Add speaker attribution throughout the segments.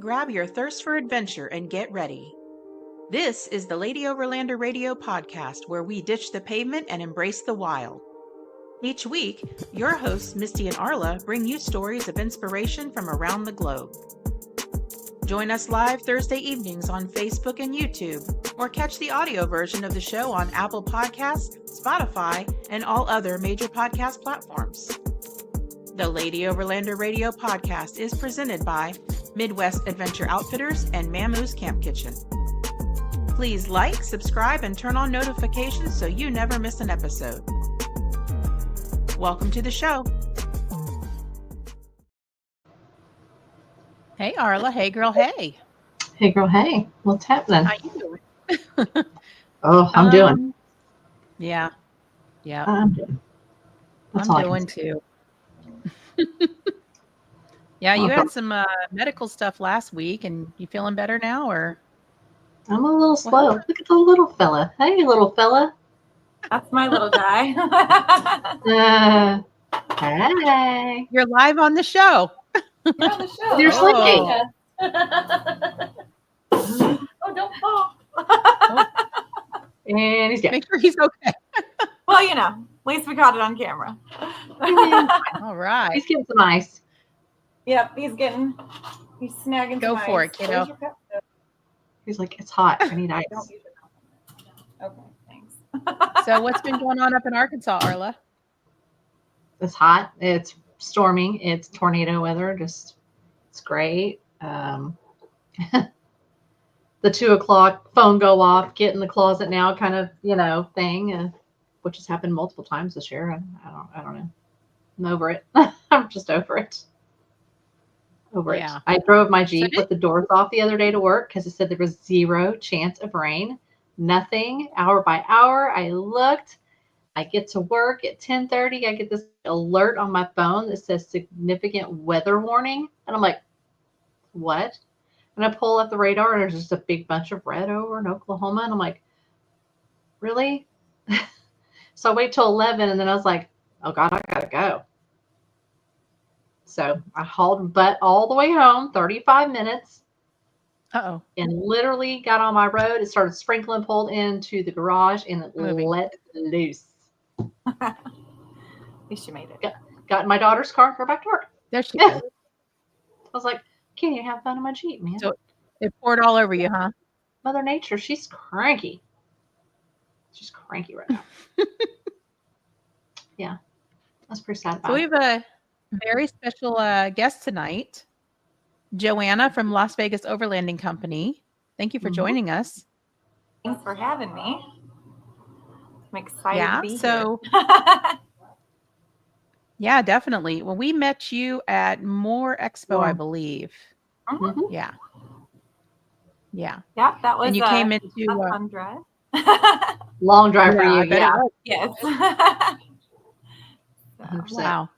Speaker 1: grab your thirst for adventure and get ready. This is the Lady Overlander Radio podcast, where we ditch the pavement and embrace the wild. Each week, your hosts, Misty and Arla, bring you stories of inspiration from around the globe. Join us live Thursday evenings on Facebook and YouTube, or catch the audio version of the show on Apple Podcasts, Spotify, and all other major podcast platforms. The Lady Overlander Radio podcast is presented by Midwest Adventure Outfitters and Mamoo's Camp Kitchen. Please like, subscribe, and turn on notifications so you never miss an episode. Welcome to the show. Hey, Arla. Hey, girl. Hey.
Speaker 2: Hey, girl. Hey. What's happening?
Speaker 1: How you doing?
Speaker 2: I'm doing.
Speaker 1: Yeah. Yeah.
Speaker 2: I'm doing.
Speaker 1: I'm doing too. Yeah, you had some medical stuff last week, and you feeling better now, or?
Speaker 2: I'm a little slow. Look at the little fella. Hey, little fella.
Speaker 3: That's my little guy.
Speaker 2: Hey.
Speaker 1: You're live on the show.
Speaker 3: You're on the show.
Speaker 2: You're sleeping.
Speaker 3: Oh, don't fall.
Speaker 2: And he's dead.
Speaker 1: Make sure he's okay.
Speaker 3: Well, you know, at least we caught it on camera.
Speaker 1: All right.
Speaker 2: He's getting some ice.
Speaker 3: Yep, he's snagging
Speaker 1: Go
Speaker 3: some
Speaker 1: for
Speaker 3: ice.
Speaker 1: it, kiddo.
Speaker 3: Where's your cup?
Speaker 2: He's like, it's hot. I need ice.
Speaker 3: Don't use it now. Okay, thanks.
Speaker 1: So what's been going on up in Arkansas, Arla?
Speaker 2: It's hot. It's storming. It's tornado weather. It's great. The 2:00 phone go off, get in the closet now kind of, thing, which has happened multiple times this year. I don't know. I'm over it. I'm just over it.
Speaker 1: Yeah.
Speaker 2: I drove my Jeep with the doors off the other day to work because it said there was 0 chance of rain. Nothing. Hour by hour, I looked. I get to work at 10:30. I get this alert on my phone that says significant weather warning. And I'm like, what? And I pull up the radar and there's just a big bunch of red over in Oklahoma. And I'm like, really? So I wait till 11 and then I was like, oh God, I gotta go. So I hauled butt all the way home, 35 minutes.
Speaker 1: Uh-oh.
Speaker 2: And literally got on my road. It started sprinkling, pulled into the garage, and it let loose.
Speaker 3: At least you made it.
Speaker 2: Got in my daughter's car, go back to work.
Speaker 1: There she is.
Speaker 2: I was like, can't you have fun in my Jeep, man?
Speaker 1: So it poured all over you, huh?
Speaker 2: Mother Nature, she's cranky. She's cranky right now. Yeah. That's pretty sad about
Speaker 1: So we have a very special guest tonight, Joanna from Las Vegas Overlanding Company. Thank you for joining us.
Speaker 3: Thanks for having me. I'm excited to be
Speaker 1: so,
Speaker 3: here.
Speaker 1: Yeah, definitely. Well, we met you at More Expo, I believe.
Speaker 3: Mm-hmm.
Speaker 1: Yeah.
Speaker 3: Yeah, that was
Speaker 1: and you came into
Speaker 3: a fun drive.
Speaker 2: Long drive for you.
Speaker 1: Yeah.
Speaker 3: Yes.
Speaker 1: Wow.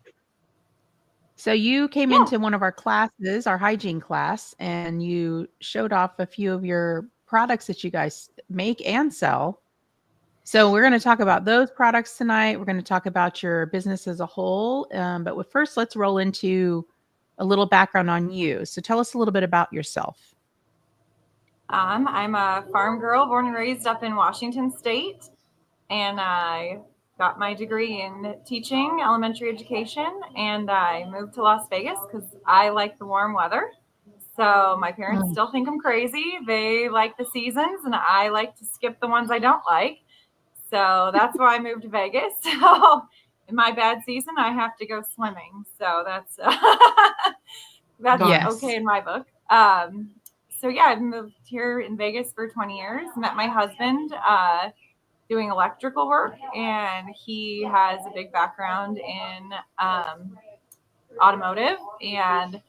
Speaker 1: So you came into one of our classes, our hygiene class, and you showed off a few of your products that you guys make and sell. So we're going to talk about those products tonight. We're going to talk about your business as a whole. But first, let's roll into a little background on you. So tell us a little bit about yourself.
Speaker 3: I'm a farm girl born and raised up in Washington State, and I got my degree in teaching elementary education, and I moved to Las Vegas because I like the warm weather. So my parents still think I'm crazy. They like the seasons, and I like to skip the ones I don't like. So that's why I moved to Vegas. So in my bad season, I have to go swimming. So that's okay in my book. So yeah, I've moved here in Vegas for 20 years. Met my husband doing electrical work, and he has a big background in automotive, and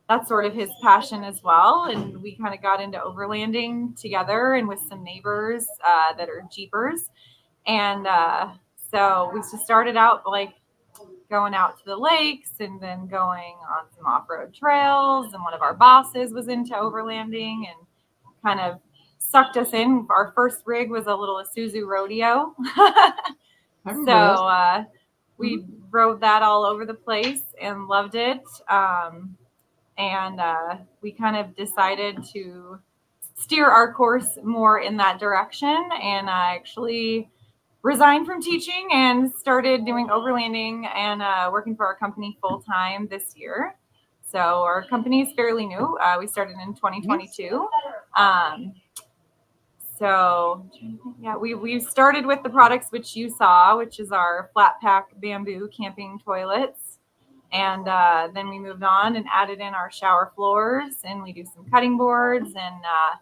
Speaker 3: that's sort of his passion as well. And we kind of got into overlanding together and with some neighbors that are Jeepers. And so we just started out like going out to the lakes and then going on some off-road trails. And one of our bosses was into overlanding and kind of sucked us in. Our first rig was a little Isuzu rodeo. So we rode that all over the place and loved it. and we kind of decided to steer our course more in that direction. And I actually resigned from teaching and started doing overlanding and working for our company full time this year. So our company is fairly new. We started in 2022. So yeah, we started with the products which you saw, which is our flat pack bamboo camping toilets. And then we moved on and added in our shower floors, and we do some cutting boards. And I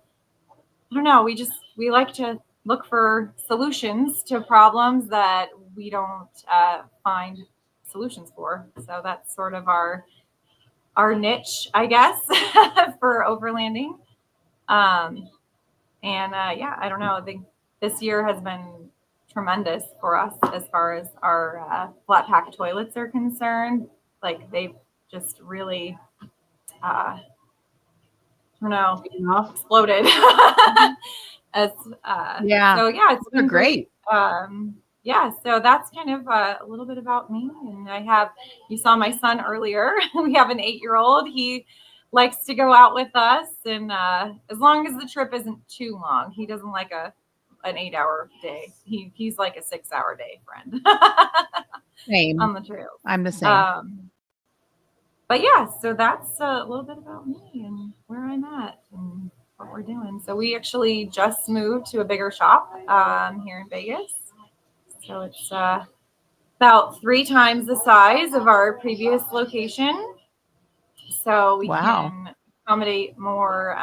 Speaker 3: don't know, we like to look for solutions to problems that we don't find solutions for. So that's sort of our niche, I guess, for overlanding. Yeah, I don't know. I think this year has been tremendous for us as far as our flat pack toilets are concerned. Like they've just really, I don't know, exploded. As
Speaker 1: Yeah.
Speaker 3: So yeah, it's been
Speaker 1: great.
Speaker 3: Yeah, so that's kind of a little bit about me. And you saw my son earlier. We have an 8-year-old. He likes to go out with us, and as long as the trip isn't too long, he doesn't like an 8-hour day. He's like a 6-hour day friend.
Speaker 1: Same.
Speaker 3: On the trails.
Speaker 1: I'm the same.
Speaker 3: But yeah, so that's a little bit about me and where I'm at and what we're doing. So we actually just moved to a bigger shop here in Vegas. So it's about 3 times the size of our previous location. So we can accommodate more.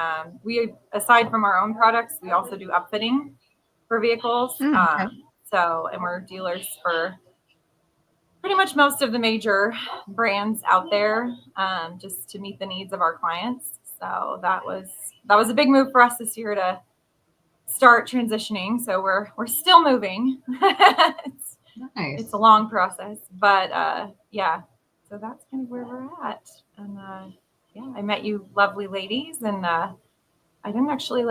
Speaker 3: We, aside from our own products, we also do upfitting for vehicles.
Speaker 1: Okay.
Speaker 3: And we're dealers for pretty much most of the major brands out there, just to meet the needs of our clients. So that was a big move for us this year to start transitioning. So we're still moving. It's a long process, but yeah. So that's kind of where we're at. And yeah, I met you lovely ladies, and I didn't actually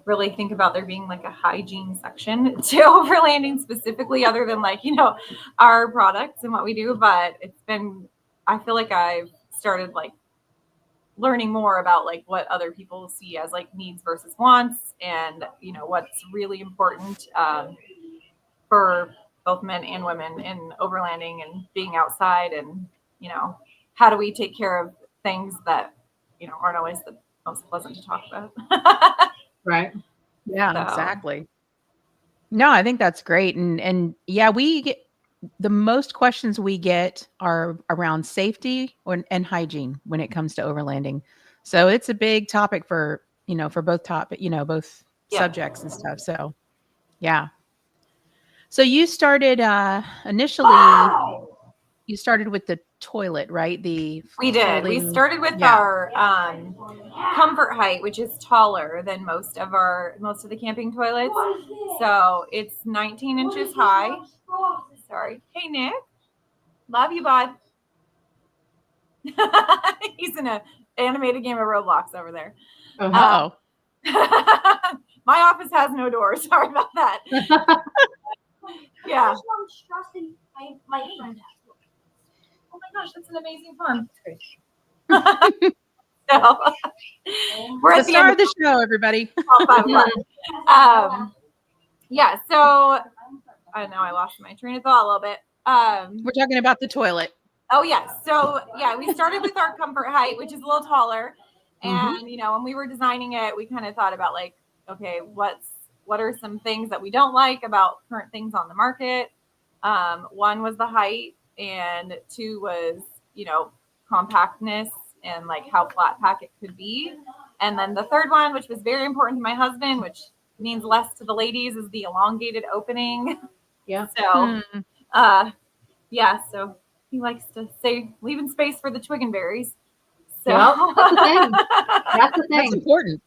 Speaker 3: really think about there being like a hygiene section to overlanding specifically, other than our products and what we do. But I feel like I've started learning more about what other people see as needs versus wants, and what's really important for both men and women in overlanding and being outside, and how do we take care of things that aren't always the most pleasant to talk about.
Speaker 2: Right.
Speaker 1: Yeah, so. Exactly. No, I think that's great. And yeah, we get the most questions we get are around safety and hygiene when it comes to overlanding. So it's a big topic for both both subjects and stuff. So yeah. So you started initially you started with the toilet, right? We did.
Speaker 3: We started with our comfort height, which is taller than most of the camping toilets. So it's 19 inches high. Sorry. Hey, Nick. Love you, bud. He's in an animated game of Roblox over there.
Speaker 1: Oh.
Speaker 3: My office has no door. Sorry about that. Yeah. I'm stressing my friend. Oh my gosh, that's an amazing farm. So we're at the
Speaker 1: star of the show, everybody.
Speaker 3: Yeah, so I know I lost my train of thought a little bit.
Speaker 1: We're talking about the toilet.
Speaker 3: Oh yeah. So yeah, we started with our comfort height, which is a little taller. And when we were designing it, we kind of thought about okay, what are some things that we don't like about current things on the market? One was the height, and 2 was, compactness and how flat pack it could be. And then the third one, which was very important to my husband, which means less to the ladies, is the elongated opening.
Speaker 2: Yeah.
Speaker 3: So, so he likes to say leaving space for the twiggenberries. So
Speaker 2: that's the thing.
Speaker 1: That's important.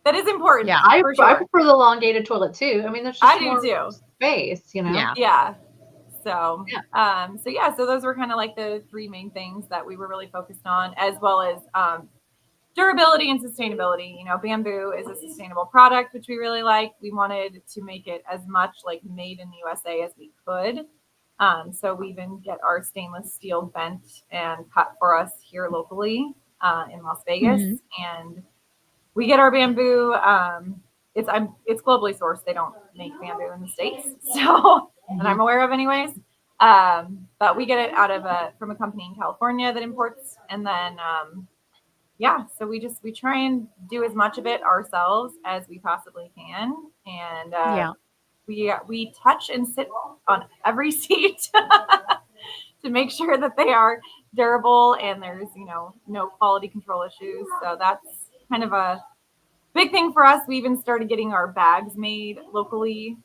Speaker 3: That is important.
Speaker 2: Yeah, I prefer the elongated toilet too. I mean, there's just more space,
Speaker 3: Yeah. So, so those were kind of the 3 main things that we were really focused on, as well as durability and sustainability. Bamboo is a sustainable product, which we really like. We wanted to make it as much made in the USA as we could. So we even get our stainless steel bent and cut for us here locally in Las Vegas, and we get our bamboo. It's globally sourced. They don't make bamboo in the States, so that I'm aware of, anyways. But we get it out of from a company in California that imports, and then so we try and do as much of it ourselves as we possibly can, and we touch and sit on every seat to make sure that they are durable and there's no quality control issues. So that's kind of a big thing for us. We even started getting our bags made locally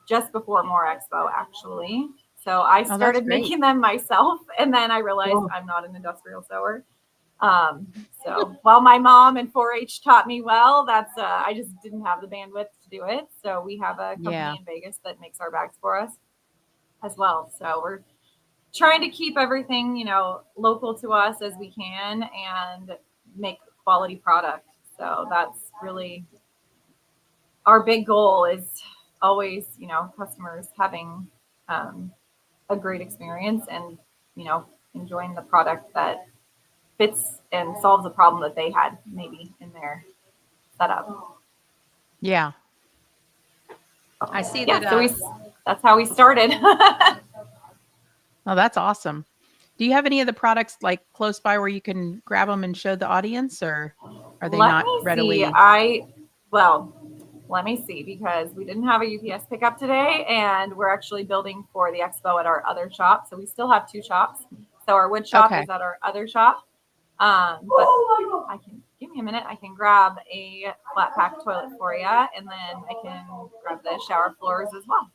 Speaker 3: just before More Expo, actually. So I started making them myself, and then I realized I'm not an industrial sewer. So while my mom and 4-H taught me well, that's I just didn't have the bandwidth to do it. So we have a company in Vegas that makes our bags for us as well. So we're trying to keep everything, local to us as we can and make quality product. So that's really our big goal, is always, customers having a great experience and, enjoying the product that fits and solves a problem that they had maybe in their setup.
Speaker 1: Yeah. I see that.
Speaker 3: So that's how we started.
Speaker 1: Oh, that's awesome. Do you have any of the products like close by where you can grab them and show the audience, or are they not readily?
Speaker 3: Let me see, because we didn't have a UPS pickup today, and we're actually building for the expo at our other shop. So we still have 2 shops. So our wood shop is at our other shop. But give me a minute. I can grab a flat pack toilet for you, and then I can grab the shower floors as well.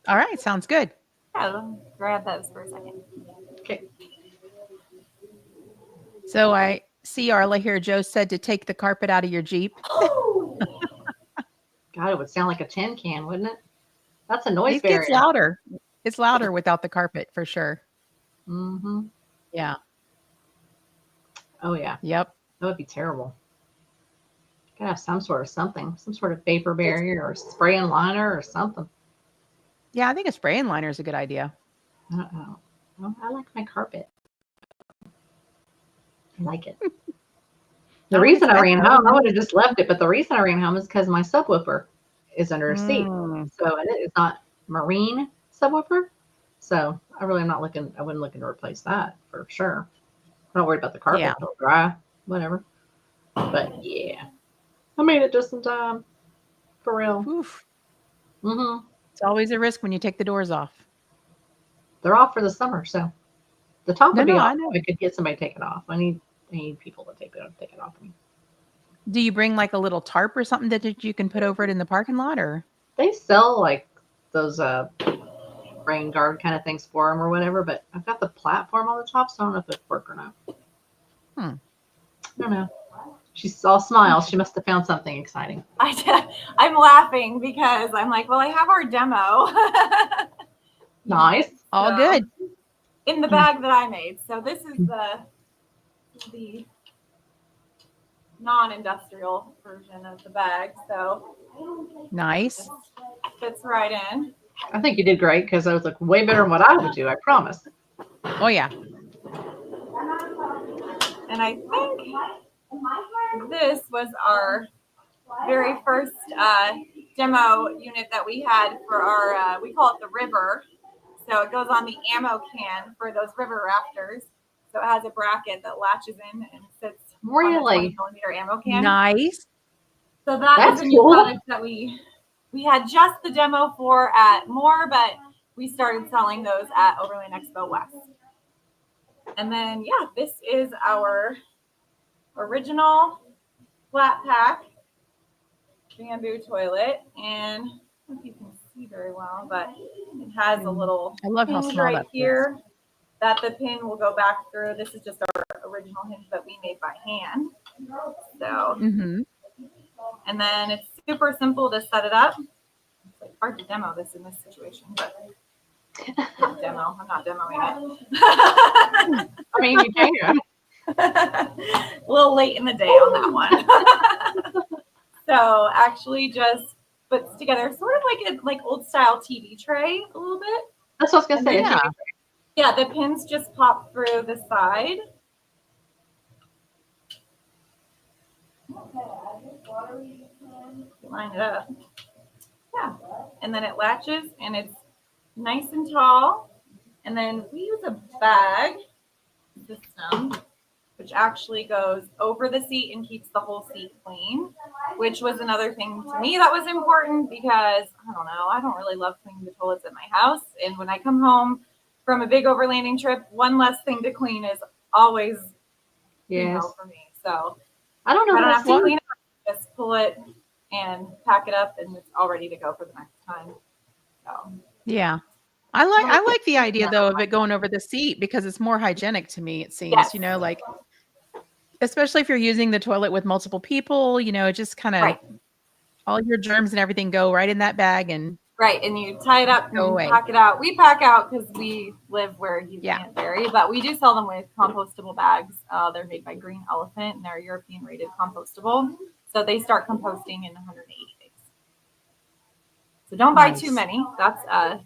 Speaker 1: All right. Sounds good.
Speaker 3: Yeah, let me grab those for a second.
Speaker 2: Okay.
Speaker 1: So I see Arla here. Joe said to take the carpet out of your Jeep.
Speaker 2: God, it would sound like a tin can, wouldn't it? That's a noise
Speaker 1: It
Speaker 2: barrier.
Speaker 1: gets louder. It's louder without the carpet for sure.
Speaker 2: Mm-hmm.
Speaker 1: Yeah.
Speaker 2: Oh, yeah.
Speaker 1: Yep.
Speaker 2: That would be terrible. Gotta have some sort of vapor barrier or spray and liner or something.
Speaker 1: Yeah, I think a spray and liner is a good idea.
Speaker 2: Uh-oh. Well, I like my carpet. I like it. The reason I ran home, I would have just left it, but the reason I ran home is because my subwoofer is under a seat. So it's not marine subwoofer. So I wouldn't looking to replace that for sure. I'm not worried about the carpet.
Speaker 1: Yeah.
Speaker 2: It'll dry, whatever. But yeah, I made it just in time. For real.
Speaker 1: Oof.
Speaker 2: Mm-hmm.
Speaker 1: It's always a risk when you take the doors off.
Speaker 2: They're off for the summer, so the top would be off.
Speaker 1: I know.
Speaker 2: I could get somebody to take it off. I need people to take it off me.
Speaker 1: Do you bring like a little tarp or something that you can put over it in the parking lot, or?
Speaker 2: They sell like those rain guard kind of things for them or whatever, but I've got the platform on the top, so I don't know if it'd work or not. I don't know. She's all smiles. She must have found something exciting.
Speaker 3: I'm laughing because I'm like, well, I have our demo.
Speaker 2: Nice.
Speaker 1: All good.
Speaker 3: In the bag that I made. So this is the non-industrial version of the bag. So
Speaker 1: Nice.
Speaker 3: Fits right in.
Speaker 2: I think you did great, because I was like way better than what I would do. I promise.
Speaker 1: Oh yeah.
Speaker 3: And I think this was our very first demo unit that we had for our, we call it the river. So it goes on the ammo can for those river rafters. So it has a bracket that latches in and sits on the 20mm ammo can.
Speaker 1: Nice.
Speaker 3: So that's a new product that we had just the demo for at More, but we started selling those at Overland Expo West. And then, yeah, this is our original flat pack bamboo toilet. And I don't know if you can see very well, but it has a little hinge right here that the pin will go back through. This is just our original hinge that we made by hand. So, and then it's super simple to set it up. It's like hard to demo this in this situation, but I'm not demoing it.
Speaker 2: I mean, you can.
Speaker 3: A little late in the day on that one. So actually just fits together, sort of like a old style TV tray a little bit.
Speaker 2: That's what I was gonna say.
Speaker 1: Yeah.
Speaker 3: Yeah, the pins just pop through the side. Line it up. Yeah, and then it latches and it's nice and tall. And then we use a bag system, which actually goes over the seat and keeps the whole seat clean, which was another thing to me that was important because, I don't know, I don't really love cleaning the toilets at my house. And when I come home from a big overlanding trip, one less thing to clean is always, for me. So
Speaker 2: I don't know.
Speaker 3: I don't have to clean it, just pull it and pack it up and it's all ready to go for the next time. So
Speaker 1: Yeah. I like the idea though of it going over the seat because it's more hygienic to me, it seems,
Speaker 3: Yes.
Speaker 1: like especially if you're using the toilet with multiple people, it just kind of all your germs and everything go right in that bag and
Speaker 3: and you tie it up
Speaker 1: go
Speaker 3: and
Speaker 1: away.
Speaker 3: pack it out. We pack out because we live where you can't bury, but we do sell them with compostable bags. They're made by Green Elephant and they're European rated compostable. So they start composting in 180 days. So don't buy too many. That's a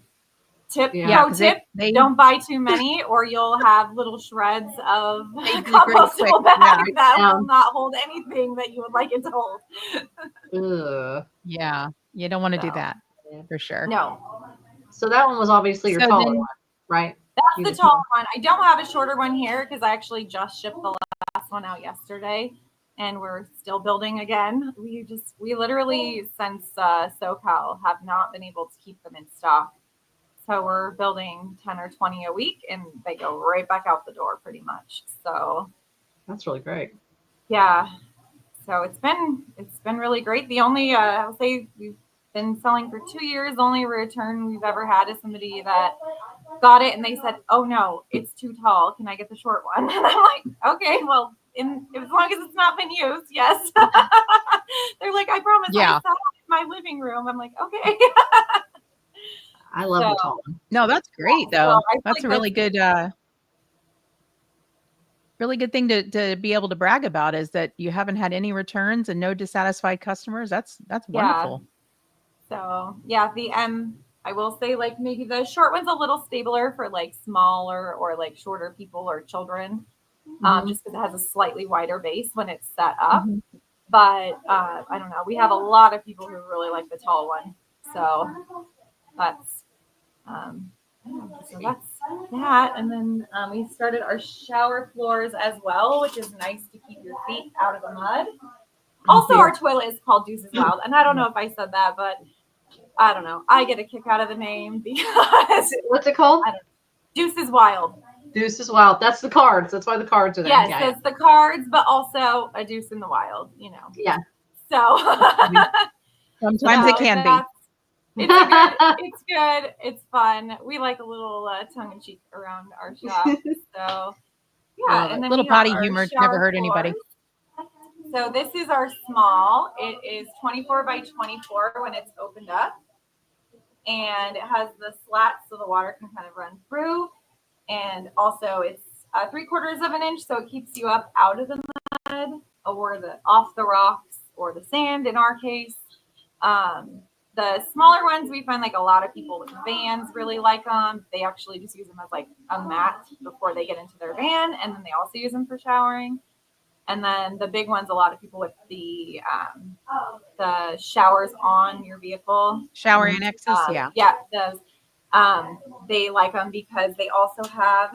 Speaker 3: tip. Pro tip. Don't buy too many or you'll have little shreds of compostable bag that will not hold anything that you would like it to hold.
Speaker 1: Yeah. You don't want to do that for sure.
Speaker 3: No.
Speaker 2: So that one was obviously your taller one, right?
Speaker 3: That's the tall one. I don't have a shorter one here because I actually just shipped the last one out yesterday and we're still building again. We literally since SoCal have not been able to keep them in stock. So we're building 10 or 20 a week and they go right back out the door pretty much. So
Speaker 2: that's really great.
Speaker 3: Yeah. So it's been really great. The only I'll say we've been selling for 2 years. The only return we've ever had is somebody that got it and they said, "Oh no, it's too tall. Can I get the short one?" And I'm like, "Okay, well, as long as it's not been used, yes." They're like, "I promise I saw it in my living room." I'm like, "Okay."
Speaker 2: I love the tall one.
Speaker 1: No, that's great though.
Speaker 3: So
Speaker 1: that's a really good thing to be able to brag about is that you haven't had any returns and no dissatisfied customers. That's wonderful.
Speaker 3: So the I will say like maybe the short one's a little stabler for like smaller or like shorter people or children, just because it has a slightly wider base when it's set up. But I don't know. We have a lot of people who really like the tall one. So that's that. And then we started our shower floors as well, which is nice to keep your feet out of the mud. Also, our toilet is called Deuces Wild. And I don't know if I said that, but I don't know. I get a kick out of the name because
Speaker 2: what's it called?
Speaker 3: Deuces Wild.
Speaker 2: Deuces Wild. That's the cards. That's why the cards are there.
Speaker 3: Yes, it's the cards, but also a deuce in the wild,
Speaker 2: Yeah.
Speaker 3: So
Speaker 1: sometimes it can be.
Speaker 3: It's good. It's fun. We like a little tongue in cheek around our shop. So and then
Speaker 1: little potty humor never hurt anybody.
Speaker 3: So this is our small. It is 24 by 24 when it's opened up. And it has the slats so the water can kind of run through. And also it's 3/4 of an inch, so it keeps you up out of the mud or off the rocks or the sand in our case. The smaller ones, we find like a lot of people with vans really like them. They actually just use them as like a mat before they get into their van. And then they also use them for showering. And then the big ones, a lot of people with the showers on your vehicle.
Speaker 1: Shower annexes,
Speaker 3: Yeah, those. They like them because they also have,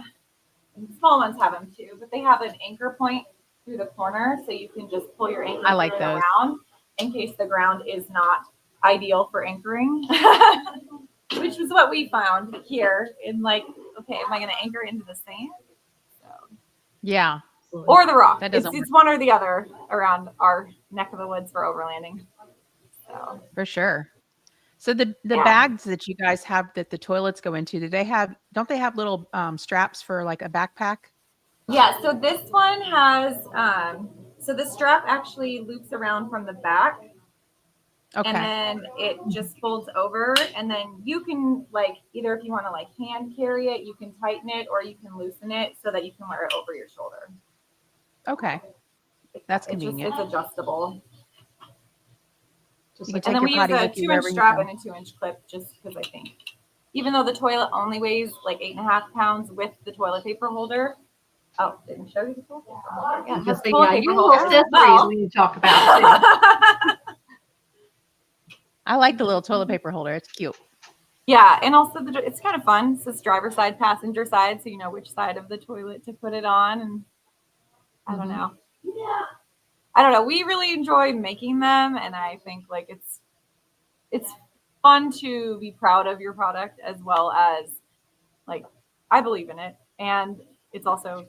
Speaker 3: small ones have them too, but they have an anchor point through the corner. So you can just pull your anchor around in case the ground is not ideal for anchoring, which is what we found here in like, okay, am I going to anchor into the sand?
Speaker 1: Yeah.
Speaker 3: Or the rock.
Speaker 1: It's
Speaker 3: one or the other around our neck of the woods for overlanding. So.
Speaker 1: For sure. So the bags that you guys have that the toilets go into, don't they have little straps for like a backpack?
Speaker 3: Yeah. So this one has, so the strap actually loops around from the back. Okay. And then it just folds over, and then you can like either if you want to like hand carry it, you can tighten it, or you can loosen it so that you can wear it over your shoulder.
Speaker 1: Okay, that's convenient.
Speaker 3: It's adjustable.
Speaker 2: Just
Speaker 1: You
Speaker 2: like
Speaker 1: can
Speaker 3: And
Speaker 1: take
Speaker 3: then
Speaker 1: your
Speaker 3: we use
Speaker 1: potty
Speaker 3: a
Speaker 1: with you
Speaker 3: 2-inch
Speaker 1: wherever you
Speaker 3: strap
Speaker 1: go.
Speaker 3: and a 2-inch clip just because I think, even though the toilet only weighs like 8.5 pounds with the toilet paper holder. Oh, didn't show you the toilet paper holder. Yeah, it has
Speaker 2: But
Speaker 3: toilet
Speaker 2: yeah,
Speaker 3: paper
Speaker 2: you little
Speaker 3: holder as
Speaker 2: accessories
Speaker 3: well.
Speaker 2: we need to talk about too.
Speaker 1: I like the little toilet paper holder. It's cute.
Speaker 3: Yeah, and also it's kind of fun. It says driver side, passenger side, so you know which side of the toilet to put it on. And I don't know. I don't know. We really enjoy making them, and I think like it's fun to be proud of your product as well as like I believe in it, and it's also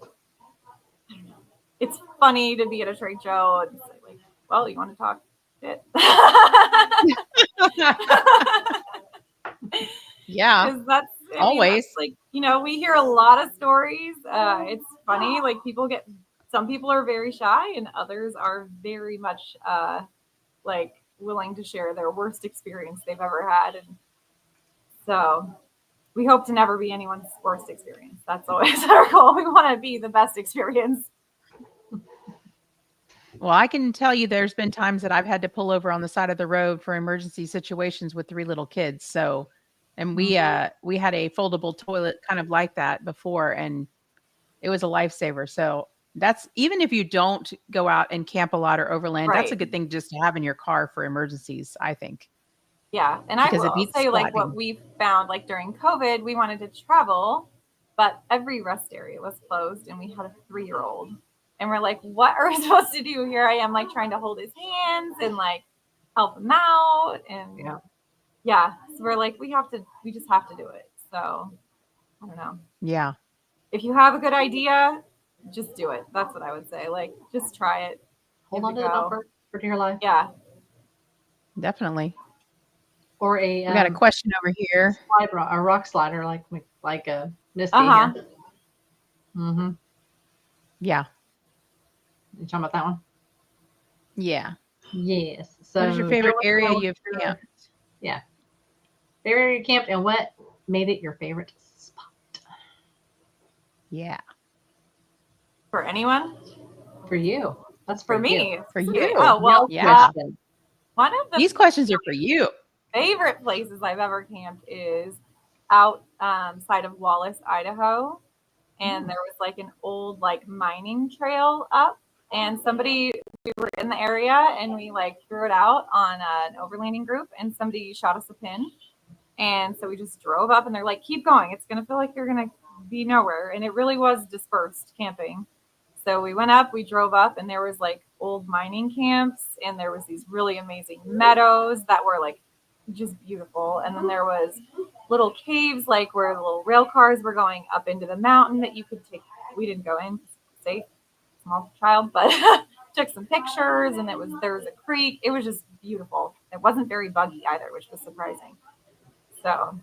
Speaker 3: I don't know. It's funny to be at a trade show and say like, well, you want to talk shit?
Speaker 1: Yeah,
Speaker 3: Because that's
Speaker 1: always.
Speaker 3: that's like, you know, we hear a lot of stories. It's funny, like some people are very shy and others are very much like willing to share their worst experience they've ever had. And so we hope to never be anyone's worst experience. That's always our goal. We want to be the best experience.
Speaker 1: Well, I can tell you there's been times that I've had to pull over on the side of the road for emergency situations with 3 little kids. So, and we had a foldable toilet kind of like that before, and it was a lifesaver. So that's, even if you don't go out and camp a lot or overland, that's a
Speaker 3: Right.
Speaker 1: good thing just to have in your car for emergencies, I think.
Speaker 3: Yeah. And I
Speaker 1: Because it
Speaker 3: will
Speaker 1: beats
Speaker 3: say like what
Speaker 1: squatting.
Speaker 3: we found like during COVID, we wanted to travel, but every rest area was closed and we had a 3-year-old. And we're like, what are we supposed to do? Here I am like trying to hold his hands and like help him out. And yeah. So we're like, we just have to do it. So I don't know.
Speaker 1: Yeah,
Speaker 3: If you have a good idea, just do it. That's what I would say. Like, just try it.
Speaker 2: Hold
Speaker 3: Give
Speaker 2: on
Speaker 3: it
Speaker 2: to
Speaker 3: a
Speaker 2: the
Speaker 3: go.
Speaker 2: bumper for dear life.
Speaker 3: Yeah.
Speaker 1: definitely.
Speaker 2: Or a
Speaker 1: We got a question over here.
Speaker 2: a rock slider like a Misty
Speaker 3: Uh-huh.
Speaker 2: here. Mm-hmm.
Speaker 1: Yeah.
Speaker 2: You talking about that one?
Speaker 1: Yeah.
Speaker 2: Yes. So
Speaker 1: What is your favorite
Speaker 2: share with
Speaker 1: area
Speaker 2: us
Speaker 1: you've camped?
Speaker 2: Yeah. Favorite area you camped and what made it your favorite spot?
Speaker 1: Yeah.
Speaker 3: For anyone?
Speaker 2: For you. That's
Speaker 3: For
Speaker 2: you.
Speaker 3: me.
Speaker 1: For you.
Speaker 3: Oh, well,
Speaker 1: Yeah.
Speaker 3: one of the
Speaker 1: These questions are for you.
Speaker 3: favorite places I've ever camped is outside of Wallace, Idaho. And there was like an old like mining trail up, and we were in the area and we like threw it out on an overlanding group, and somebody shot us a pin. And so we just drove up and they're like, keep going. It's going to feel like you're going to be nowhere. And it really was dispersed camping. So we went up, we drove up, and there was like old mining camps, and there was these really amazing meadows that were like just beautiful. And then there was little caves, like where the little rail cars were going up into the mountain that you could take. We didn't go in, safe, small child, but took some pictures, and there was a creek. It was just beautiful. It wasn't very buggy either, which was surprising. So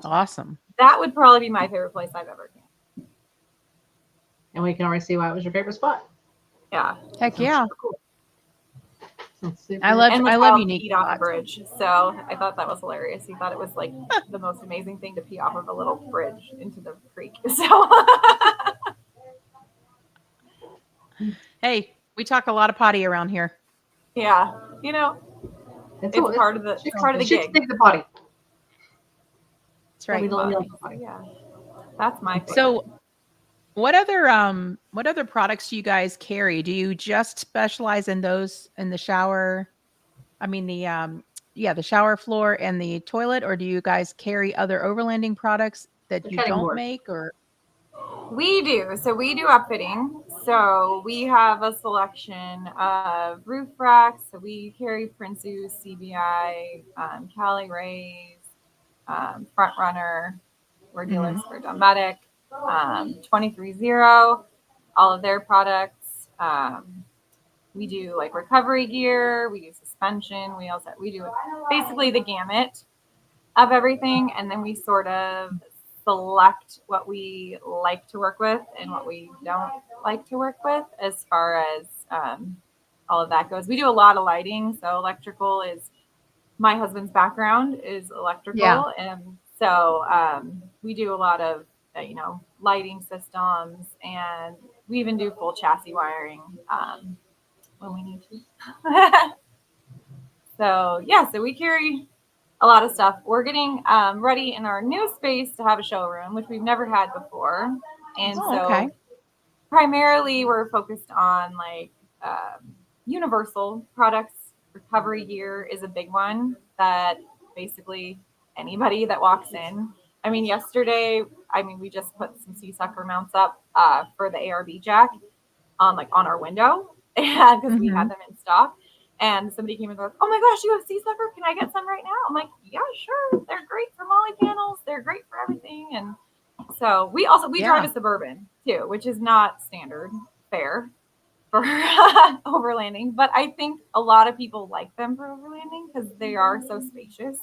Speaker 1: Awesome.
Speaker 3: that would probably be my favorite place I've ever camped.
Speaker 2: And we can already see why it was your favorite spot.
Speaker 3: Yeah.
Speaker 1: Heck yeah.
Speaker 2: Cool.
Speaker 1: I love
Speaker 3: child
Speaker 1: unique
Speaker 3: peed off a
Speaker 1: spots.
Speaker 3: bridge, so I thought that was hilarious. He thought it was like the most amazing thing to pee off of a little bridge into the creek. So
Speaker 1: Hey, we talk a lot of potty around here.
Speaker 3: yeah, you know, it's part of the gig.
Speaker 2: Take the potty.
Speaker 1: That's right.
Speaker 3: Yeah, that's my favorite.
Speaker 1: So, what other products do you guys carry? Do you just specialize in those in the shower? I mean the shower floor and the toilet, or do you guys carry other overlanding products that you don't make? Or
Speaker 3: we do. So we do upfitting. So we have a selection of roof racks. So we carry Prince's, CBI, Cali Rays, Front Runner. We're dealers for Dometic, 230, all of their products. We do like recovery gear. We do suspension. We do basically the gamut of everything, and then we sort of select what we like to work with and what we don't like to work with as far as all of that goes. We do a lot of lighting, so electrical is my husband's background is electrical, and so we do a lot of lighting systems, and we even do full chassis wiring when we need to. So yeah, so we carry a lot of stuff. We're getting ready in our new space to have a showroom, which we've never had before. And so primarily we're focused on like universal products. Recovery gear is a big one that basically anybody that walks in. I mean, yesterday, we just put some sea sucker mounts up for the ARB jack on our window because we had them in stock. And somebody came and goes, "Oh my gosh, you have sea sucker? Can I get some right now?" I'm like, "Yeah, sure. They're great for molly panels. They're great for everything." And so we drive a Suburban too, which is not standard fare for overlanding, but I think a lot of people like them for overlanding because they are so spacious.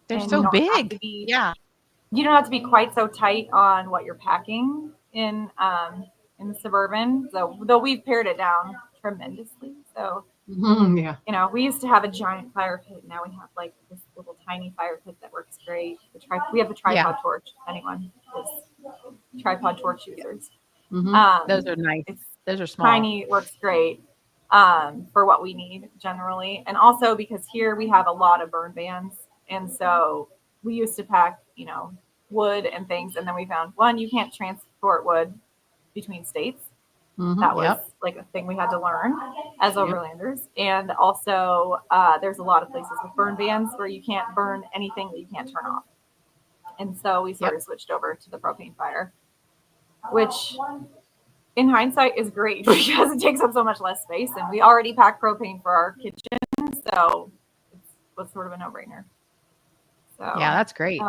Speaker 1: They're so big.
Speaker 3: You don't have to be quite so tight on what you're packing in the Suburban. So though we've pared it down tremendously. So we used to have a giant fire pit. Now we have like this little tiny fire pit that works great. We have the tripod torch. Anyone is tripod torch users.
Speaker 1: Those are nice. Those are small.
Speaker 3: Tiny works great for what we need generally. And also because here we have a lot of burn bans. And so we used to pack, wood and things. And then we found you can't transport wood between states. That was like a thing we had to learn as overlanders. And also there's a lot of places with burn bans where you can't burn anything that you can't turn off. And so we sort of switched over to the propane fire, which in hindsight is great because it takes up so much less space. And we already pack propane for our kitchen. So it was sort of a no-brainer. So
Speaker 1: yeah, that's great.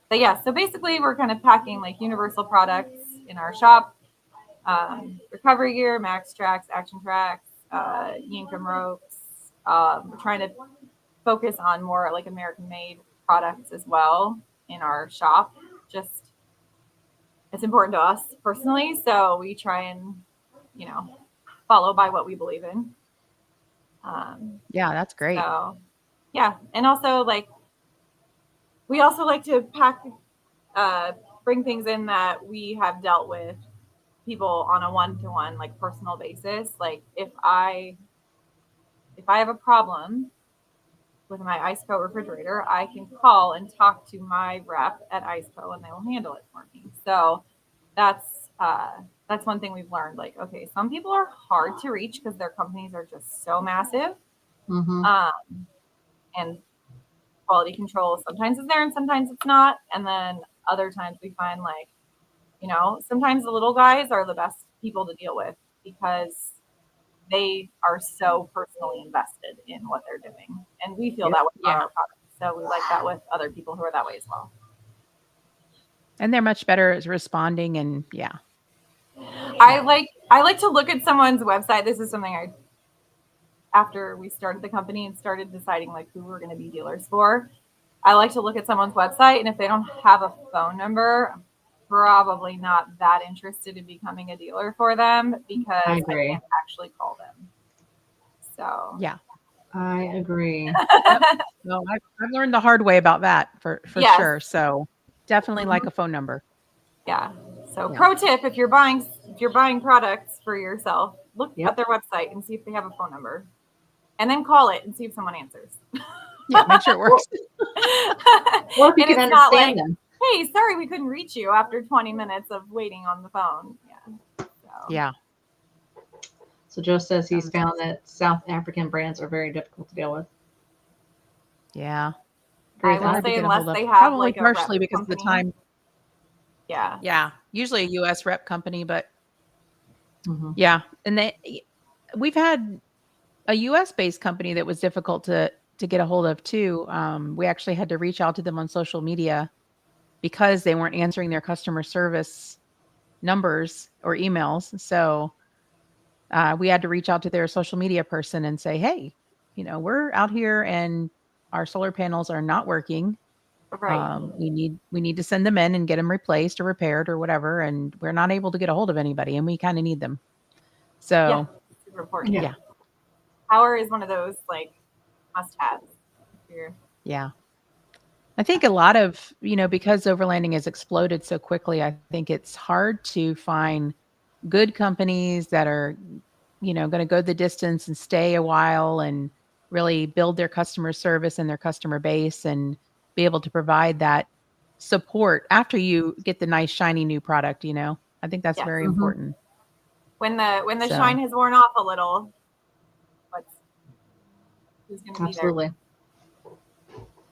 Speaker 3: But yeah, so basically we're kind of packing like universal products in our shop. Recovery gear, max tracks, action tracks, Yankum ropes. We're trying to focus on more like American made products as well in our shop. Just it's important to us personally, so we try and follow by what we believe in.
Speaker 1: Yeah, that's great.
Speaker 3: So yeah, and also we also like to pack bring things in that we have dealt with people on a one-to-one personal basis. Like if I have a problem with my IceCo refrigerator, I can call and talk to my rep at IceCo and they will handle it for me. So that's one thing we've learned. Like, okay, some people are hard to reach because their companies are just so massive. And quality control sometimes is there and sometimes it's not. And then other times we find sometimes the little guys are the best people to deal with because they are so personally invested in what they're doing. And we feel that with our products. So we like that with other people who are that way as well.
Speaker 1: And they're much better at responding and
Speaker 3: I like to look at someone's website. This is something after we started the company and started deciding who we're going to be dealers for. I like to look at someone's website, and if they don't have a phone number, I'm probably not that interested in becoming a dealer for them because I can't actually call them. So
Speaker 2: yeah, I agree.
Speaker 1: No, I've learned the hard way about that for sure. So definitely like a phone number.
Speaker 3: Yeah. So pro tip: if you're buying products for yourself, look at their website and see if they have a phone number, and then call it and see if someone answers.
Speaker 1: Yeah, make sure it works.
Speaker 2: Or if you can understand them.
Speaker 3: Hey, sorry we couldn't reach you after 20 minutes of waiting on the phone.
Speaker 1: Yeah.
Speaker 2: So Joe says he's found that South African brands are very difficult to deal with.
Speaker 1: Yeah.
Speaker 3: I will say unless they have
Speaker 1: probably partially because
Speaker 3: company.
Speaker 1: of the time.
Speaker 3: Yeah.
Speaker 1: Yeah. Usually a US rep company, but yeah. And we've had a US based company that was difficult to get a hold of too. We actually had to reach out to them on social media because they weren't answering their customer service numbers or emails. So we had to reach out to their social media person and say, hey, we're out here and our solar panels are not working.
Speaker 3: Right.
Speaker 1: We need to send them in and get them replaced or repaired or whatever. And we're not able to get a hold of anybody and we kind of need them. So
Speaker 3: super important.
Speaker 1: Yeah.
Speaker 3: Power is one of those must-haves.
Speaker 1: Yeah. I think a lot of, because overlanding has exploded so quickly, I think it's hard to find good companies that are, going to go the distance and stay a while and really build their customer service and their customer base and be able to provide that support after you get the nice shiny new product. I think that's
Speaker 3: Yes.
Speaker 1: very
Speaker 2: Mhm.
Speaker 1: important.
Speaker 3: When the
Speaker 1: So-
Speaker 3: shine has worn off a little, who's going to be there?
Speaker 2: Absolutely.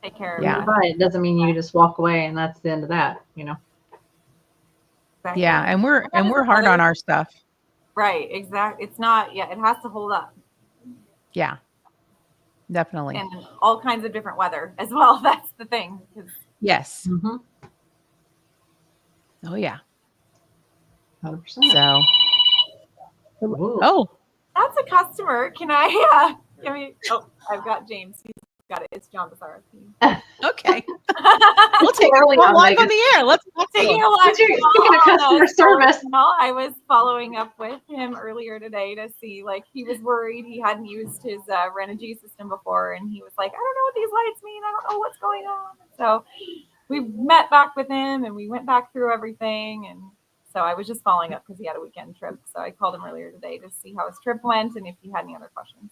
Speaker 3: Take care of
Speaker 2: Yeah.
Speaker 3: it.
Speaker 2: But it doesn't mean you just walk away and that's the end of that.
Speaker 3: Exactly.
Speaker 1: Yeah, and we're hard on our stuff.
Speaker 3: Right, exactly. It's not, it has to hold up.
Speaker 1: Yeah, definitely.
Speaker 3: And all kinds of different weather as well. That's the thing.
Speaker 1: Yes.
Speaker 2: Mm-hmm.
Speaker 1: Oh yeah.
Speaker 2: 100%.
Speaker 1: So.
Speaker 2: Ooh.
Speaker 1: Oh.
Speaker 3: That's a customer. Can I, I've got James. He's got it. It's John Bassara.
Speaker 1: Okay. We'll take it
Speaker 2: Early on,
Speaker 1: live on
Speaker 2: Megan.
Speaker 1: the air. Let's
Speaker 3: Taking
Speaker 1: go.
Speaker 3: a live
Speaker 2: Speaking
Speaker 3: call
Speaker 2: of customer
Speaker 3: on
Speaker 2: service.
Speaker 3: I was following up with him earlier today to see, he was worried he hadn't used his Renogy system before, and he was like, I don't know what these lights mean. I don't know what's going on. So we met back with him, and we went back through everything, and so I was just following up because he had a weekend trip. So I called him earlier today to see how his trip went and if he had any other questions.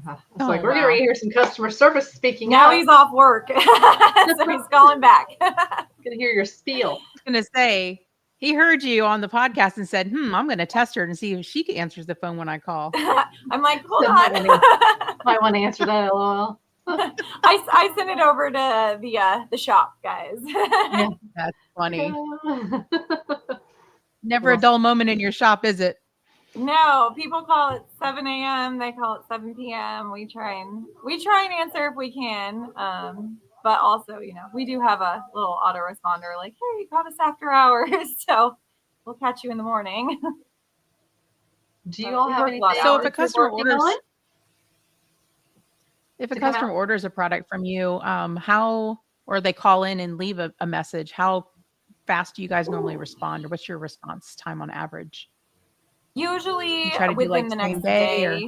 Speaker 2: It's like, we're going to hear some customer service speaking
Speaker 3: Now
Speaker 2: up.
Speaker 3: he's off work, so he's calling back.
Speaker 2: Going to hear your spiel.
Speaker 1: I was going to say, he heard you on the podcast and said, I'm going to test her and see if she answers the phone when I call.
Speaker 3: I'm like, hold
Speaker 2: So
Speaker 3: on.
Speaker 2: Might want to answer that, LOL.
Speaker 3: I sent it over to the shop guys.
Speaker 1: That's funny. Never a dull moment in your shop, is it?
Speaker 3: No, people call it 7 a.m. They call it 7 p.m. We try and answer if we can. But also, we do have a little autoresponder like, hey, call us after hours. So we'll catch you in the morning.
Speaker 2: Do you all have anything?
Speaker 1: So if a
Speaker 2: you're
Speaker 1: customer
Speaker 2: working
Speaker 1: orders,
Speaker 2: on?
Speaker 1: if a customer orders a product from you, or they call in and leave a message, how fast do you guys normally respond, or what's your response time on average?
Speaker 3: Usually
Speaker 1: You try to do,
Speaker 3: within
Speaker 1: like,
Speaker 3: the
Speaker 1: same
Speaker 3: next
Speaker 1: day
Speaker 3: day.
Speaker 1: or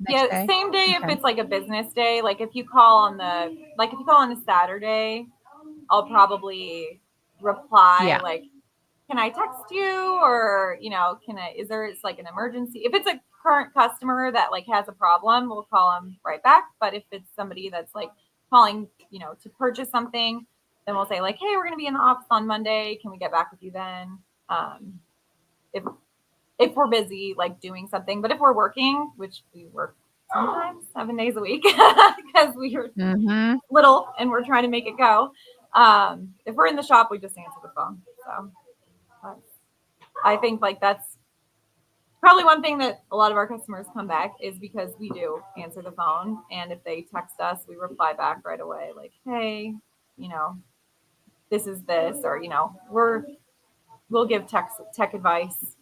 Speaker 1: next day?
Speaker 3: Same day if
Speaker 1: Okay.
Speaker 3: it's like a business day. Like if you call on a Saturday, I'll probably reply like, can I text you? Or, it's like an emergency? If it's a current customer that has a problem, we'll call them right back. But if it's somebody that's calling, to purchase something, then we'll say like, hey, we're going to be in the office on Monday. Can we get back with you then? If we're busy, doing something, but if we're working, which we work sometimes 7 days a week because we are little and we're trying to make it go. If we're in the shop, we just answer the phone. So I think that's probably one thing that a lot of our customers come back is because we do answer the phone. And if they text us, we reply back right away. Like, hey, this is this, or, we'll give tech advice,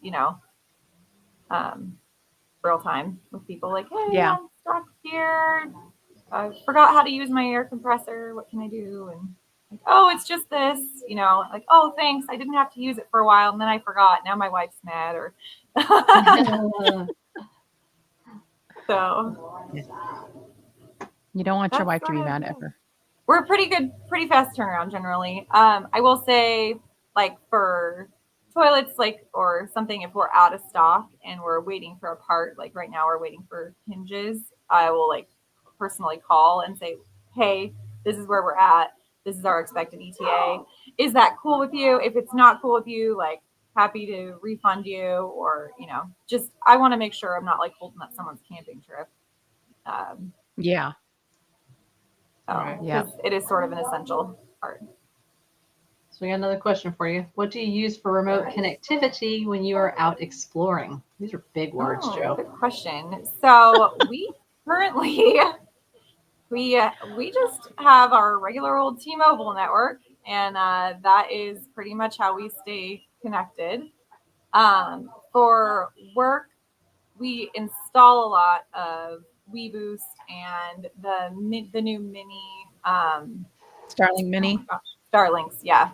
Speaker 3: real time with people like, hey, I'm stuck here. I forgot how to use my air compressor. What can I do? And oh, it's just this, oh, thanks. I didn't have to use it for a while and then I forgot. Now my wife's mad or so.
Speaker 1: You don't want your wife to be mad ever.
Speaker 3: We're pretty fast turnaround generally. I will say for toilets, or something, if we're out of stock and we're waiting for a part, right now we're waiting for hinges, I will personally call and say, hey, this is where we're at. This is our expected ETA. Is that cool with you? If it's not cool with you, happy to refund you, or, just, I want to make sure I'm not holding up someone's camping trip.
Speaker 1: Yeah.
Speaker 3: Because it is sort of an essential part.
Speaker 2: So we got another question for you. What do you use for remote connectivity when you are out exploring? These are big words, Joe.
Speaker 3: Good question. So we currently we just have our regular old T-Mobile network, and that is pretty much how we stay connected. For work, we install a lot of WeBoost and the new mini
Speaker 1: Starlink Mini.
Speaker 3: Oh Starlinks, yeah.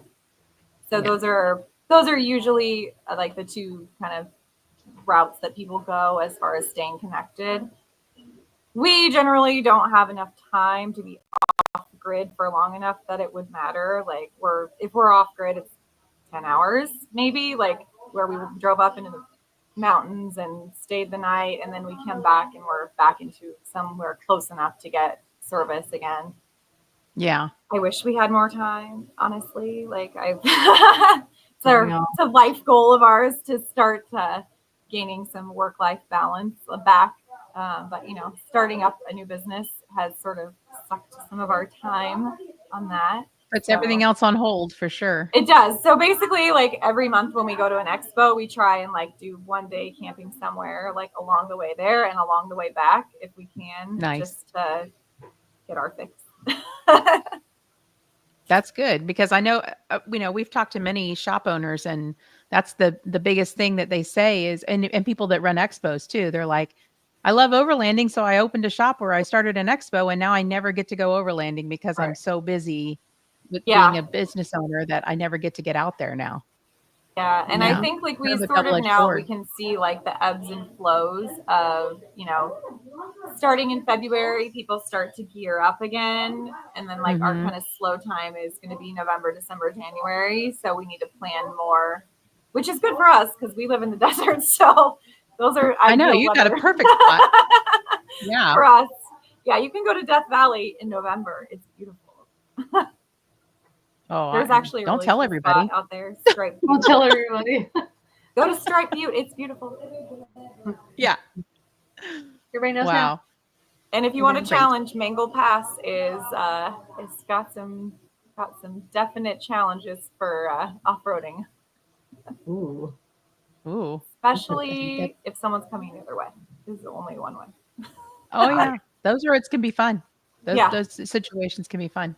Speaker 3: So those are usually the two kind of routes that people go as far as staying connected. We generally don't have enough time to be off grid for long enough that it would matter. If we're off grid, it's 10 hours maybe, where we drove up into the mountains and stayed the night, and then we came back and we're back into somewhere close enough to get service again.
Speaker 1: Yeah.
Speaker 3: I wish we had more time, honestly. Like it's a life goal of ours to start gaining some work-life balance back. But starting up a new business has sort of sucked some of our time on that.
Speaker 1: Puts everything else on hold for sure.
Speaker 3: It does. So basically, like every month when we go to an expo, we try and like do one day camping somewhere, like along the way there and along the way back, if we can, just to get our fix.
Speaker 1: That's good, because I know, we've talked to many shop owners, and that's the biggest thing that they say is, and people that run expos too. They're like, I love overlanding, so I opened a shop where I started an expo, and now I never get to go overlanding because I'm so busy with being a business owner that I never get to get out there now.
Speaker 3: Yeah. And I think like we sort of now we can see like the ebbs and flows of, starting in February, people start to gear up again. And then like our kind of slow time is going to be November, December, January. So we need to plan more, which is good for us because we live in the desert. So those are,
Speaker 1: I know you got a perfect spot. Yeah.
Speaker 3: For us. Yeah. You can go to Death Valley in November. It's beautiful.
Speaker 2: Oh,
Speaker 3: there's actually a
Speaker 1: don't
Speaker 3: really
Speaker 1: tell
Speaker 3: cool
Speaker 1: everybody
Speaker 3: spot out there. Stripe.
Speaker 2: Don't tell everybody.
Speaker 3: Go to Stripe Butte. It's beautiful.
Speaker 1: Yeah.
Speaker 2: Everybody knows
Speaker 1: wow.
Speaker 2: now.
Speaker 3: And if you want to challenge, Mangle Pass it's got some definite challenges for off-roading.
Speaker 2: Ooh.
Speaker 3: Especially if someone's coming the other way. This is only one way.
Speaker 1: Oh yeah. Those roads can be fun. Those situations can be fun.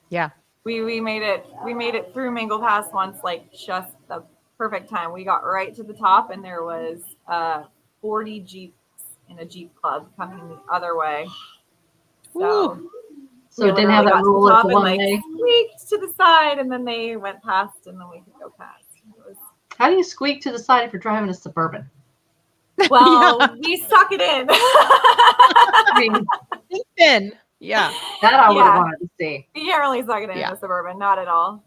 Speaker 1: Yeah.
Speaker 3: We made it through Mangle Pass once, like just the perfect time. We got right to the top and there was 40 Jeeps in a Jeep club coming the other way. So
Speaker 2: it didn't have that rule at the one
Speaker 3: and,
Speaker 2: day.
Speaker 3: Squeaked to the side and then they went past and then we could go past.
Speaker 2: How do you squeak to the side if you're driving a Suburban?
Speaker 3: Well, we suck it in.
Speaker 2: I mean,
Speaker 1: yeah.
Speaker 2: That I would have wanted to see.
Speaker 3: You can't really suck it in a Suburban, not at all.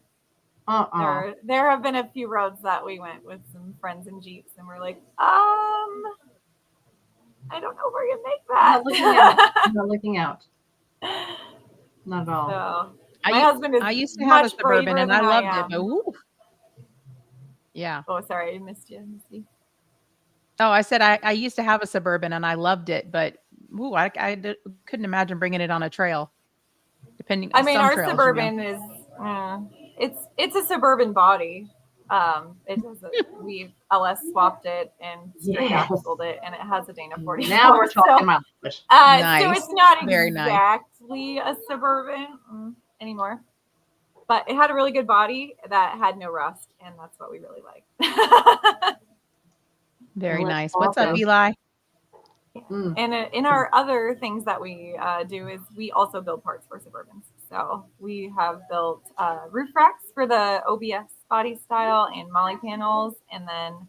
Speaker 3: There have been a few roads that we went with some friends in Jeeps and we're like, I don't know if we're gonna make that.
Speaker 2: I'm not looking out. Not at all.
Speaker 3: So, my husband is
Speaker 1: I used to have a Suburban and I loved it. But yeah.
Speaker 3: Oh, sorry, I missed you.
Speaker 1: Oh, I said I used to have a Suburban and I loved it, but I couldn't imagine bringing it on a trail. Depending.
Speaker 3: I mean, our Suburban is it's a Suburban body. We've LS swapped it and straight axled it, and it has a Dana 40.
Speaker 2: Now we're talking about English.
Speaker 1: Nice.
Speaker 3: So it's not
Speaker 1: Very
Speaker 3: exactly a Suburban anymore, but it had a really good body that had no rust, and that's what we really like.
Speaker 1: Very nice. What's up, Eli?
Speaker 3: And in our other things that we do is we also build parts for Suburbans. So we have built roof racks for the OBS body style and molly panels. And then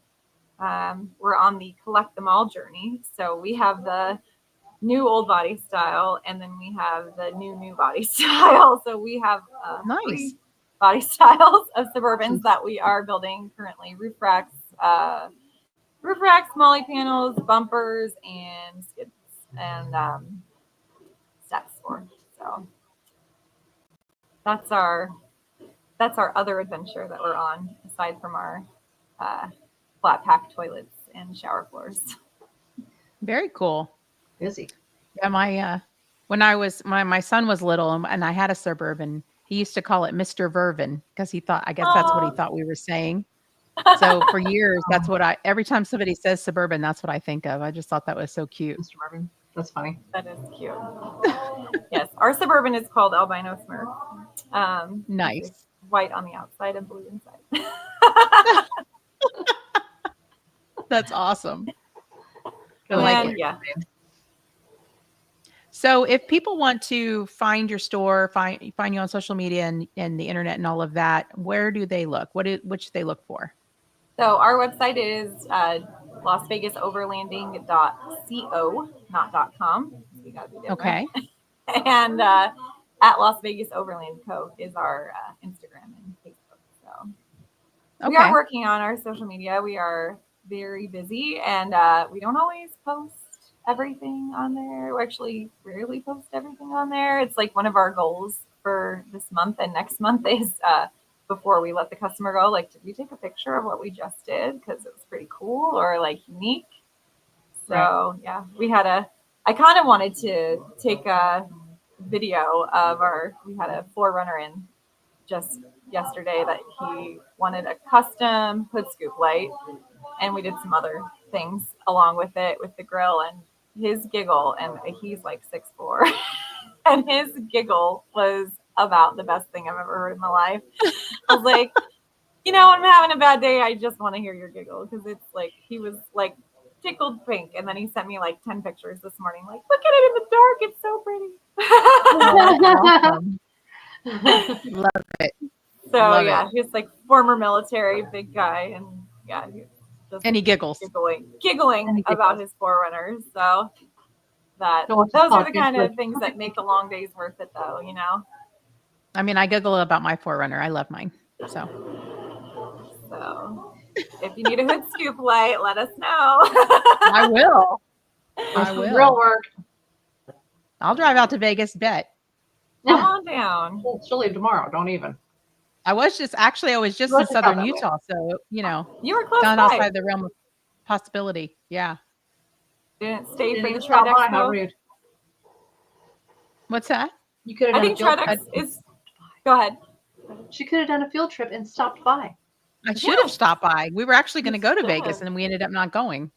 Speaker 3: we're on the collect them all journey. So we have the new old body style and then we have the new body style. So we have
Speaker 1: nice
Speaker 3: body styles of Suburbans that we are building currently. Roof racks, molly panels, bumpers, and skids and steps for. So that's our other adventure that we're on, aside from our flat pack toilets and shower floors.
Speaker 1: Very cool.
Speaker 2: Busy.
Speaker 1: Yeah, my son was little and I had a Suburban. He used to call it Mr. Vervin because I guess that's what he thought we were saying. So for years, that's what every time somebody says Suburban, that's what I think of. I just thought that was so cute.
Speaker 2: Mr. Marvin. That's funny.
Speaker 3: That is cute. Yes. Our Suburban is called Albino Smurf.
Speaker 1: Nice.
Speaker 3: White on the outside and blue inside.
Speaker 1: That's awesome.
Speaker 2: I like it.
Speaker 3: Yeah.
Speaker 1: So if people want to find your store, find you on social media and the internet and all of that, where do they look? What should they look for?
Speaker 3: So our website is LasVegasOverlanding.co, not .com. We got to be different.
Speaker 1: Okay.
Speaker 3: And at Las Vegas Overland Co is our Instagram and Facebook. So we are working on our social media. We are very busy, and we don't always post everything on there. We actually rarely post everything on there. It's like one of our goals for this month and next month is before we let the customer go, like, did we take a picture of what we just did because it was pretty cool or like unique? So yeah, I kind of wanted to take a video of we had a forerunner in just yesterday that he wanted a custom hood scoop light, and we did some other things along with it with the grill, and his giggle, and he's like 6'4", and his giggle was about the best thing I've ever heard in my life. I was like, when I'm having a bad day, I just want to hear your giggle, because it's like he was like tickled pink, and then he sent me like 10 pictures this morning, like, look at it in the dark, it's so pretty.
Speaker 1: Awesome. Love it.
Speaker 3: So
Speaker 1: Love
Speaker 3: yeah,
Speaker 1: it.
Speaker 3: he's like former military, big guy, and yeah, he's just
Speaker 1: And he giggles.
Speaker 3: giggling about his forerunners. So those are the kind of things that make the long days worth it, though.
Speaker 1: I mean, I giggle about my forerunner. I love mine. So
Speaker 3: if you need a hood scoop light, let us know.
Speaker 1: I will. I will.
Speaker 2: Real work.
Speaker 1: I'll drive out to Vegas. Bet.
Speaker 3: Come on down.
Speaker 2: She'll leave tomorrow. Don't even.
Speaker 1: I was just in southern Utah, so
Speaker 3: you were close
Speaker 1: not
Speaker 3: by.
Speaker 1: outside the realm of possibility. Yeah.
Speaker 3: Didn't stay for the
Speaker 2: stop
Speaker 3: Tread
Speaker 2: by. How
Speaker 3: Expo.
Speaker 2: rude.
Speaker 1: What's that?
Speaker 2: You could have
Speaker 3: I
Speaker 2: done
Speaker 3: think
Speaker 2: a field
Speaker 3: Tread
Speaker 2: trip.
Speaker 3: is. Go ahead.
Speaker 2: She could have done a field trip and stopped by.
Speaker 1: I should have stopped by. We were actually going to go to
Speaker 3: should
Speaker 1: Vegas,
Speaker 3: have.
Speaker 1: and we ended up not going.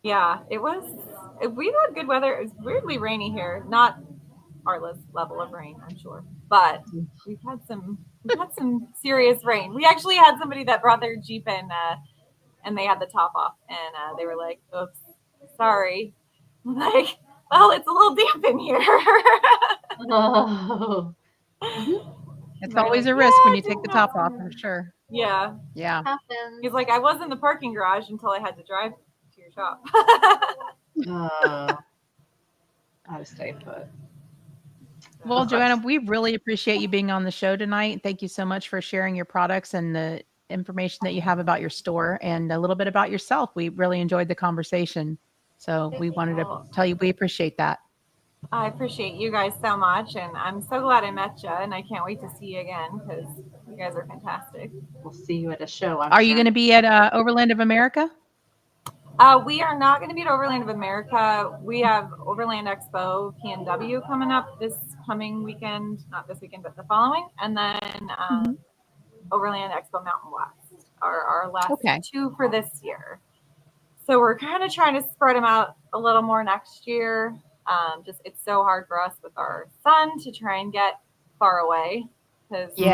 Speaker 3: Yeah, it was. We had good weather. It was weirdly rainy here. Not our level of rain, I'm sure, but we've had some serious rain. We actually had somebody that brought their Jeep in, and they had the top off, and they were like, "Oops, sorry." I'm like, well, it's a little damp in here.
Speaker 2: Oh.
Speaker 1: It's always a risk when you take the top off, for sure.
Speaker 3: Yeah.
Speaker 1: Yeah.
Speaker 2: Happens.
Speaker 3: He's like, I was in the parking garage until I had to drive to your shop.
Speaker 2: I had to stay put.
Speaker 1: Well, Joanna, we really appreciate you being on the show tonight. Thank you so much for sharing your products and the information that you have about your store and a little bit about yourself. We really enjoyed the conversation. So we wanted to tell you we appreciate that.
Speaker 3: I appreciate you guys so much, and I'm so glad I met you, and I can't wait to see you again because you guys are fantastic.
Speaker 2: We'll see you at a show.
Speaker 1: Are you going to be at Overland of America?
Speaker 3: We are not going to be at Overland of America. We have Overland Expo PNW coming up this coming weekend, not this weekend, but the following. And then Overland Expo Mountain West are our last two for this year. So we're kind of trying to spread them out a little more next year. Just it's so hard for us with our son to try and get far away. Because you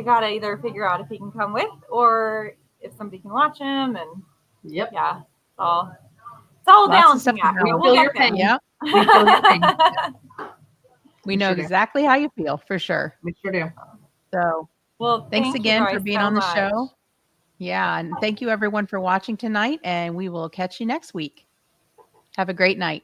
Speaker 3: gotta either figure out if he can come with or if somebody can watch him, and it's all a balancing act.
Speaker 2: We feel your pain.
Speaker 1: Yeah.
Speaker 2: We feel your pain.
Speaker 1: We know exactly how you feel, for sure.
Speaker 2: We sure do.
Speaker 1: So,
Speaker 3: well,
Speaker 1: thanks again for being on the show. Yeah, and thank you everyone for watching tonight, and we will catch you next week. Have a great night.